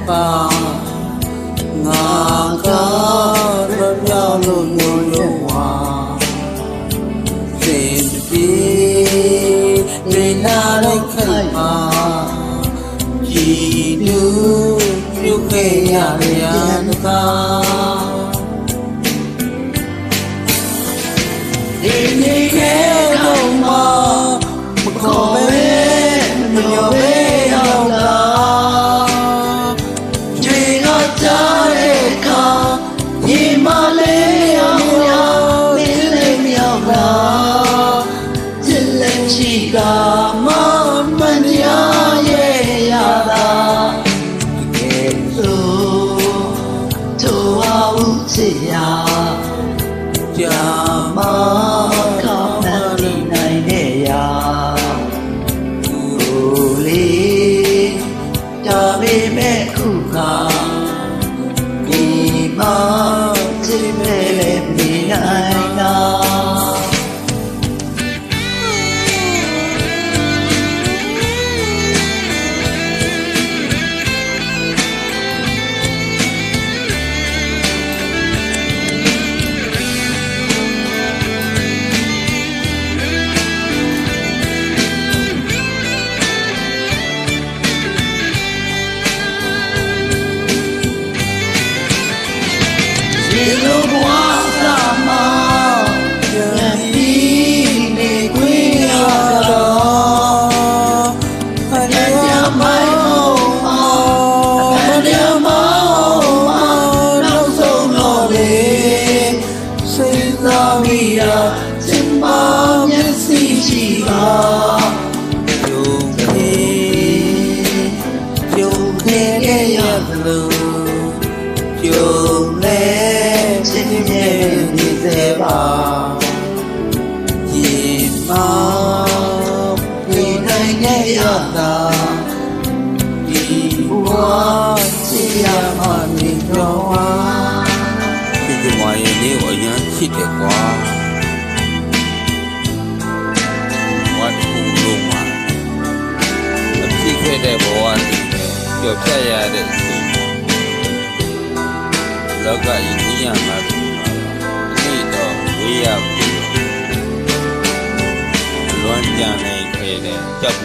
ပါငါကတော့မြောက်လို့ညို့ရွာစင်ပြေနေလာလိုက်ခိုင်ပါကြည်လူပြုခဲ့ရရန်သာဒီနေ့ကတော့မခေါ်ပဲမပြောပဲအောင်လားကြွေကကြားတဲ့အခါညီမလေးအောင်လားမင်းလေးမြောက်လားချစ်လက်ချီကမမတရားရဲ့ရတာတကယ်ဆိုတို့အောင်ချစ်ရကြာမခေါ်နေနိုင်တဲ့ရာကိုလေးဒါပေမဲ့ခုခါဒီမှာချစ်မဲ့နေနိုင်တာဒီလိုဘဝသာမှာပြန်ပြီးနေခွင့်ရတော့အပြန်မိုင်းအောင်အပြန်မောင်းနောက်ဆုံးတော့လေစိတ်သားမိရာချင်မမျက်စိရှိပါယုံခဲ့ရသလိုယုံလဲချစ်မြဲနေစေပါဒီမှာဒီနိုင်ရဲ့ရတာဒီဘဝချစ်ရမှနေတော့ဝါဒီကမရဲ့လေးကိုအရင်ချစ်တယ်ကွာဝတ်ကူလုံးမှာအဖြစ်ခဲ့တဲ့ဘဝတွေကြော်ဖြတ်ရတဲ့လောကဤနိယမှာဒီတော့ဝေးရလွန်ကြနေခဲ့တဲ့ကြောက်